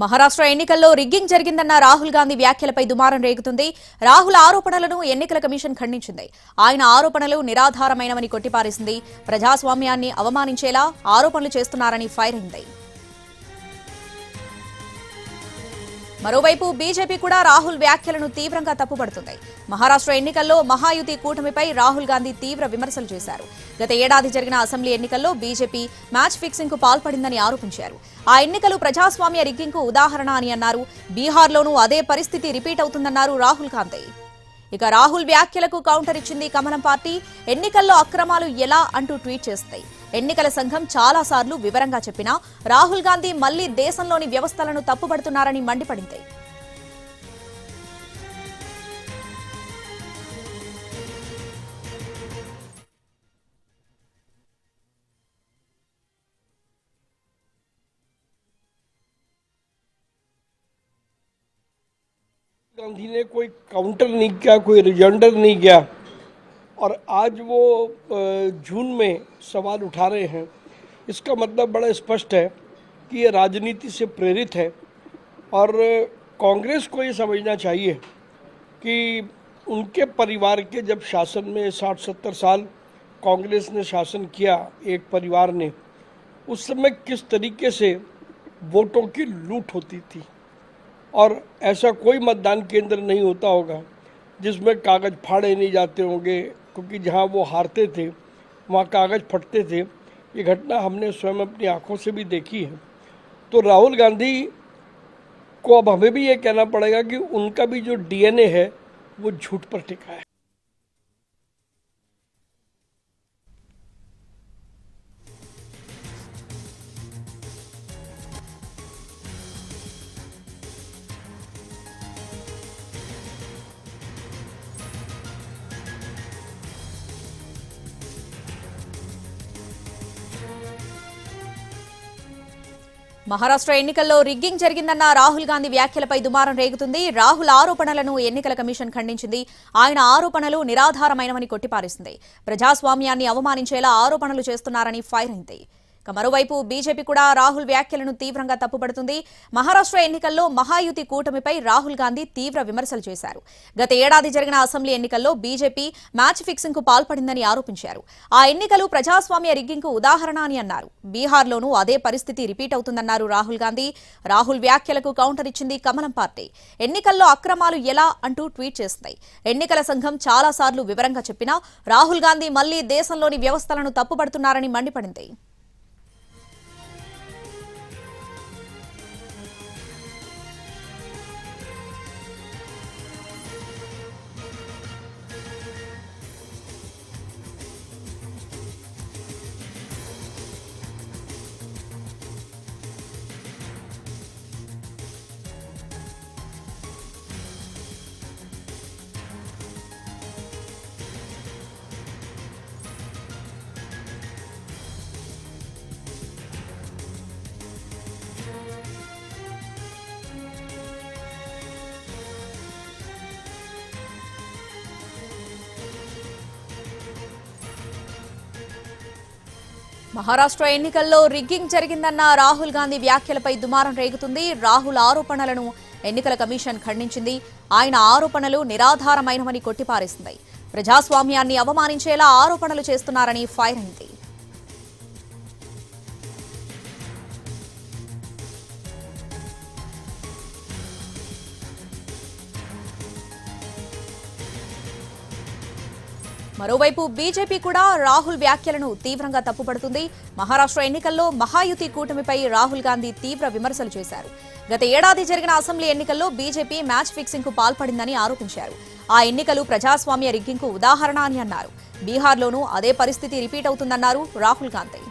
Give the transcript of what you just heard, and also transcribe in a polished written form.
మహారాష్ట్ర ఎన్నికల్లో రిగ్గింగ్ జరిగిందన్న రాహుల్ గాంధీ వ్యాఖ్యలపై దుమారం రేగుతుంది. రాహుల్ ఆరోపణలను ఎన్నికల కమిషన్ ఖండించింది. ఆయన ఆరోపణలు నిరాధారమైనవని కొట్టిపారేసింది. ప్రజాస్వామ్యాన్ని అవమానించేలా ఆరోపణలు చేస్తున్నారని ఫైర్ అయింది. మరోవైపు బీజేపీ కూడా రాహుల్ వ్యాఖ్యలను తీవ్రంగా తప్పుపడుతుంది. మహారాష్ట్ర ఎన్నికల్లో మహాయుతి కూటమిపై రాహుల్ గాంధీ తీవ్ర విమర్శలు చేశారు. గత ఏడాది జరిగిన అసెంబ్లీ ఎన్నికల్లో బీజేపీ మ్యాచ్ ఫిక్సింగ్ కు పాల్పడిందని ఆరోపించారు. ఆ ఎన్నికలు ప్రజాస్వామ్య రిగ్గింగ్ కు ఉదాహరణ అని అన్నారు. బీహార్లోనూ అదే పరిస్థితి రిపీట్ అవుతుందన్నారు రాహుల్ గాంధీ. ఇక రాహుల్ వ్యాఖ్యలకు కౌంటర్ ఇచ్చింది కమలం పార్టీ. ఎన్నికల్లో అక్రమాలు ఎలా అంటూ ట్వీట్ చేస్తాయి. ఎన్నికల సంఘం చాలా సార్లు వివరంగా చెప్పినా రాహుల్ గాంధీ మళ్లీ దేశంలోని వ్యవస్థలను తప్పుపడుతున్నారని మండిపడింది. गांधी ने कोई काउंटर नहीं किया, कोई रिजेंडर नहीं किया और आज वो जून में सवाल उठा रहे हैं। इसका मतलब बड़ा स्पष्ट है कि ये राजनीति से प्रेरित है और कांग्रेस को ये समझना चाहिए कि उनके परिवार के जब शासन में 60-70 साल कांग्रेस ने शासन किया, एक परिवार ने, उस समय किस तरीके से वोटों की लूट होती थी और ऐसा कोई मतदान केंद्र नहीं होता होगा जिसमें कागज़ फाड़े नहीं जाते होंगे, क्योंकि जहां वो हारते थे वहां कागज़ फटते थे। ये घटना हमने स्वयं अपनी आंखों से भी देखी है। तो राहुल गांधी को अब हमें भी ये कहना पड़ेगा कि उनका भी जो डीएनए है वो झूठ पर टिका है। మహారాష్ట్ర ఎన్నికల్లో రిగ్గింగ్ జరిగిందన్న రాహుల్ గాంధీ వ్యాఖ్యలపై దుమారం రేగుతుంది. రాహుల్ ఆరోపణలను ఎన్నికల కమిషన్ ఖండించింది. ఆయన ఆరోపణలు నిరాధారమైనవని కొట్టిపారేసింది. ప్రజాస్వామ్యాన్ని అవమానించేలా ఆరోపణలు చేస్తున్నారని ఫైర్ అయింది. మరోవైపు బీజేపీ కూడా రాహుల్ వ్యాఖ్యలను తీవ్రంగా తప్పుపడుతుంది. మహారాష్ట్ర ఎన్నికల్లో మహాయుతి కూటమిపై రాహుల్ గాంధీ తీవ్ర విమర్శలు చేశారు. గత ఏడాది జరిగిన అసెంబ్లీ ఎన్నికల్లో బీజేపీ మ్యాచ్ ఫిక్సింగ్ కు పాల్పడిందని ఆరోపించారు. ఆ ఎన్నికలు ప్రజాస్వామ్య రిగ్గింగ్ కు ఉదాహరణ అని అన్నారు. బీహార్లోనూ అదే పరిస్థితి రిపీట్ అవుతుందన్నారు రాహుల్ గాంధీ. రాహుల్ వ్యాఖ్యలకు కౌంటర్ ఇచ్చింది కమలం పార్టీ. ఎన్నికల్లో అక్రమాలు ఎలా అంటూ ట్వీట్ చేస్తాయి. ఎన్నికల సంఘం చాలా సార్లు వివరంగా చెప్పినా రాహుల్ గాంధీ మళ్లీ దేశంలోని వ్యవస్థలను తప్పుపడుతున్నారని మండిపడింది. మహారాష్ట్ర ఎన్నికల్లో రిగ్గింగ్ జరిగిందన్న రాహుల్ గాంధీ వ్యాఖ్యలపై దుమారం రేగుతుంది. రాహుల్ ఆరోపణలను ఎన్నికల కమిషన్ ఖండించింది. ఆయన ఆరోపణలు నిరాధారమైనవని కొట్టిపారేసింది. ప్రజాస్వామ్యాన్ని అవమానించేలా ఆరోపణలు చేస్తున్నారని ఫైర్ అయింది. మరోవైపు బీజేపీ కూడా రాహుల్ వ్యాఖ్యలను తీవ్రంగా తప్పుపడుతుంది. మహారాష్ట్ర ఎన్నికల్లో మహాయుతి కూటమిపై రాహుల్ గాంధీ తీవ్ర విమర్శలు చేశారు. గత ఏడాది జరిగిన అసెంబ్లీ ఎన్నికల్లో బీజేపీ మ్యాచ్ ఫిక్సింగ్ కు పాల్పడిందని ఆరోపించారు. ఆ ఎన్నికలు ప్రజాస్వామ్య రిగ్గింగ్ కు ఉదాహరణ అని అన్నారు. బీహార్లోనూ అదే పరిస్థితి రిపీట్ అవుతుందన్నారు రాహుల్ గాంధీ.